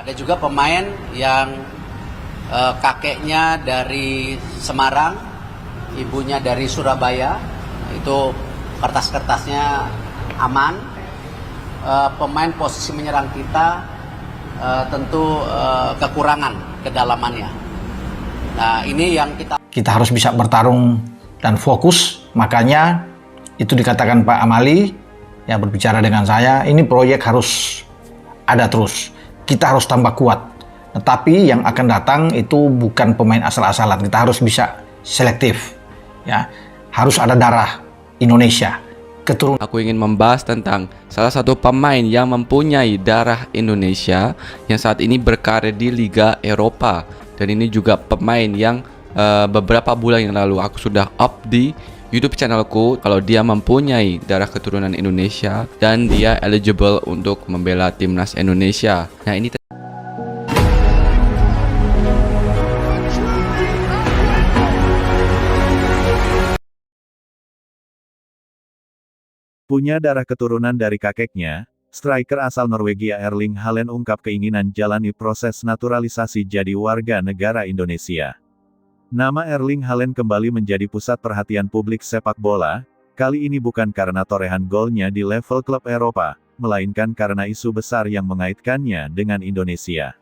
Ada juga pemain yang kakeknya dari Semarang, ibunya dari Surabaya, itu kertas-kertasnya aman. Pemain posisi menyerang kita tentu kekurangan kedalamannya. Nah, ini yang kita harus bisa bertarung dan fokus. Makanya itu dikatakan Pak Amali yang berbicara dengan saya, ini proyek harus ada terus. Kita harus tambah kuat. Tetapi yang akan datang itu bukan pemain asal-asalan. Kita harus bisa selektif. Ya, harus ada darah Indonesia. Keturunan. Aku ingin membahas tentang salah satu pemain yang mempunyai darah Indonesia yang saat ini berkarir di Liga Eropa. Dan ini juga pemain yang beberapa bulan yang lalu aku sudah up di YouTube channelku kalau dia mempunyai darah keturunan Indonesia dan dia eligible untuk membela timnas Indonesia. Nah, ini punya darah keturunan dari kakeknya, striker asal Norwegia Erling Haaland ungkap keinginan jalani proses naturalisasi jadi warga negara Indonesia. Nama Erling Haaland kembali menjadi pusat perhatian publik sepak bola, kali ini bukan karena torehan golnya di level klub Eropa, melainkan karena isu besar yang mengaitkannya dengan Indonesia.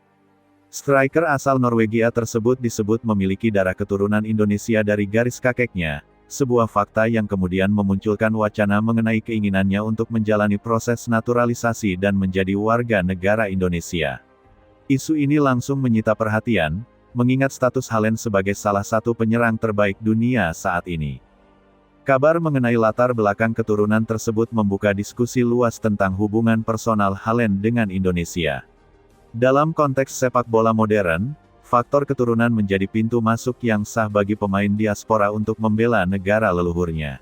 Striker asal Norwegia tersebut disebut memiliki darah keturunan Indonesia dari garis kakeknya, sebuah fakta yang kemudian memunculkan wacana mengenai keinginannya untuk menjalani proses naturalisasi dan menjadi warga negara Indonesia. Isu ini langsung menyita perhatian, mengingat status Haaland sebagai salah satu penyerang terbaik dunia saat ini. Kabar mengenai latar belakang keturunan tersebut membuka diskusi luas tentang hubungan personal Haaland dengan Indonesia. Dalam konteks sepak bola modern, faktor keturunan menjadi pintu masuk yang sah bagi pemain diaspora untuk membela negara leluhurnya.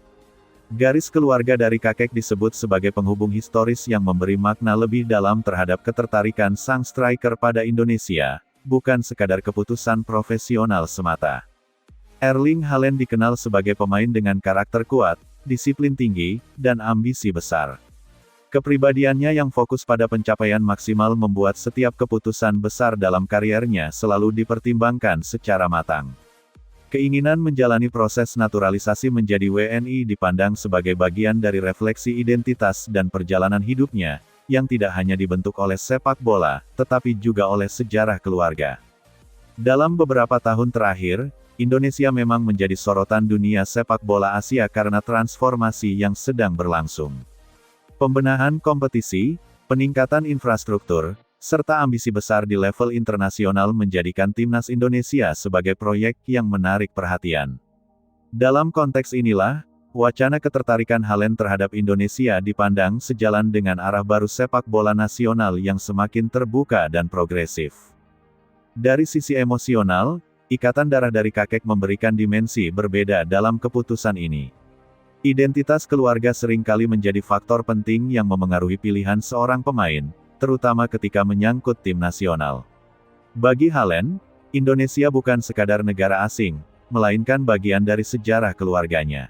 Garis keluarga dari kakek disebut sebagai penghubung historis yang memberi makna lebih dalam terhadap ketertarikan sang striker pada Indonesia, bukan sekadar keputusan profesional semata. Erling Haaland dikenal sebagai pemain dengan karakter kuat, disiplin tinggi, dan ambisi besar. Kepribadiannya yang fokus pada pencapaian maksimal membuat setiap keputusan besar dalam kariernya selalu dipertimbangkan secara matang. Keinginan menjalani proses naturalisasi menjadi WNI dipandang sebagai bagian dari refleksi identitas dan perjalanan hidupnya, yang tidak hanya dibentuk oleh sepak bola, tetapi juga oleh sejarah keluarga. Dalam beberapa tahun terakhir, Indonesia memang menjadi sorotan dunia sepak bola Asia karena transformasi yang sedang berlangsung. Pembenahan kompetisi, peningkatan infrastruktur, serta ambisi besar di level internasional menjadikan timnas Indonesia sebagai proyek yang menarik perhatian. Dalam konteks inilah, wacana ketertarikan Haaland terhadap Indonesia dipandang sejalan dengan arah baru sepak bola nasional yang semakin terbuka dan progresif. Dari sisi emosional, ikatan darah dari kakek memberikan dimensi berbeda dalam keputusan ini. Identitas keluarga seringkali menjadi faktor penting yang memengaruhi pilihan seorang pemain, terutama ketika menyangkut tim nasional. Bagi Haaland, Indonesia bukan sekadar negara asing, melainkan bagian dari sejarah keluarganya.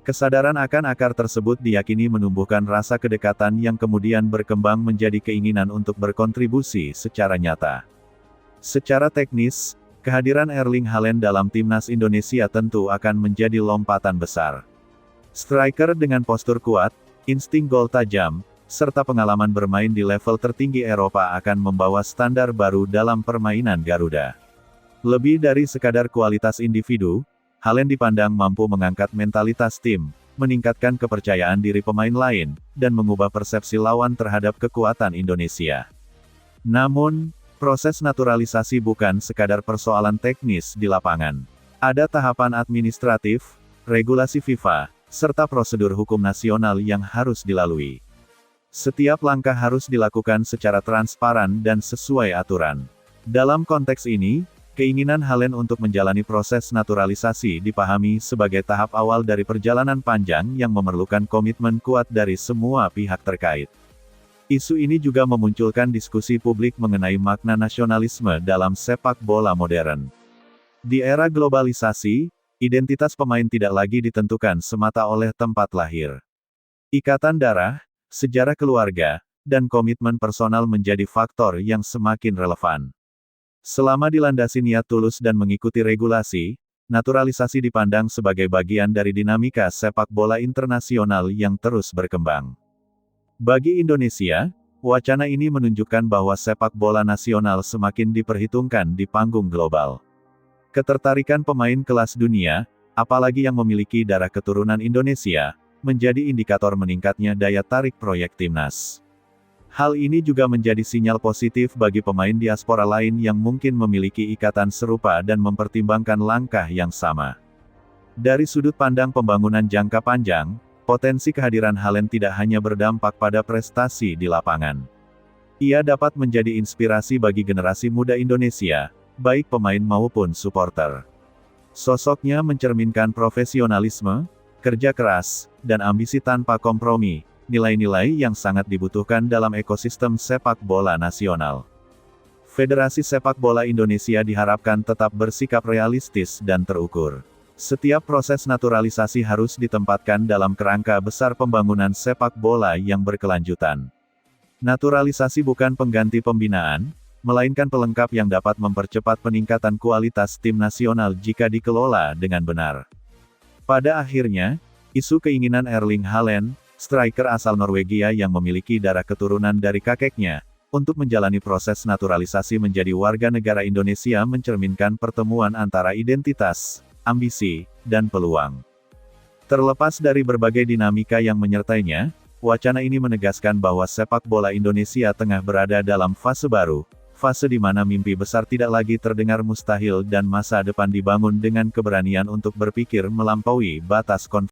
Kesadaran akan akar tersebut diyakini menumbuhkan rasa kedekatan yang kemudian berkembang menjadi keinginan untuk berkontribusi secara nyata. Secara teknis, kehadiran Erling Haaland dalam timnas Indonesia tentu akan menjadi lompatan besar. Striker dengan postur kuat, insting gol tajam, serta pengalaman bermain di level tertinggi Eropa akan membawa standar baru dalam permainan Garuda. Lebih dari sekadar kualitas individu, Haaland dipandang mampu mengangkat mentalitas tim, meningkatkan kepercayaan diri pemain lain, dan mengubah persepsi lawan terhadap kekuatan Indonesia. Namun, proses naturalisasi bukan sekadar persoalan teknis di lapangan. Ada tahapan administratif, regulasi FIFA, serta prosedur hukum nasional yang harus dilalui. Setiap langkah harus dilakukan secara transparan dan sesuai aturan. Dalam konteks ini, keinginan Haaland untuk menjalani proses naturalisasi dipahami sebagai tahap awal dari perjalanan panjang yang memerlukan komitmen kuat dari semua pihak terkait. Isu ini juga memunculkan diskusi publik mengenai makna nasionalisme dalam sepak bola modern. Di era globalisasi, identitas pemain tidak lagi ditentukan semata oleh tempat lahir. Ikatan darah, sejarah keluarga, dan komitmen personal menjadi faktor yang semakin relevan. Selama dilandasi niat tulus dan mengikuti regulasi, naturalisasi dipandang sebagai bagian dari dinamika sepak bola internasional yang terus berkembang. Bagi Indonesia, wacana ini menunjukkan bahwa sepak bola nasional semakin diperhitungkan di panggung global. Ketertarikan pemain kelas dunia, apalagi yang memiliki darah keturunan Indonesia, menjadi indikator meningkatnya daya tarik proyek timnas. Hal ini juga menjadi sinyal positif bagi pemain diaspora lain yang mungkin memiliki ikatan serupa dan mempertimbangkan langkah yang sama. Dari sudut pandang pembangunan jangka panjang, potensi kehadiran Haaland tidak hanya berdampak pada prestasi di lapangan. Ia dapat menjadi inspirasi bagi generasi muda Indonesia, baik pemain maupun supporter. Sosoknya mencerminkan profesionalisme, kerja keras, dan ambisi tanpa kompromi, nilai-nilai yang sangat dibutuhkan dalam ekosistem sepak bola nasional. Federasi Sepak Bola Indonesia diharapkan tetap bersikap realistis dan terukur. Setiap proses naturalisasi harus ditempatkan dalam kerangka besar pembangunan sepak bola yang berkelanjutan. Naturalisasi bukan pengganti pembinaan, melainkan pelengkap yang dapat mempercepat peningkatan kualitas tim nasional jika dikelola dengan benar. Pada akhirnya, isu keinginan Erling Haaland, striker asal Norwegia yang memiliki darah keturunan dari kakeknya, untuk menjalani proses naturalisasi menjadi warga negara Indonesia mencerminkan pertemuan antara identitas, ambisi, dan peluang. Terlepas dari berbagai dinamika yang menyertainya, wacana ini menegaskan bahwa sepak bola Indonesia tengah berada dalam fase baru, fase di mana mimpi besar tidak lagi terdengar mustahil dan masa depan dibangun dengan keberanian untuk berpikir melampaui batas konvensi.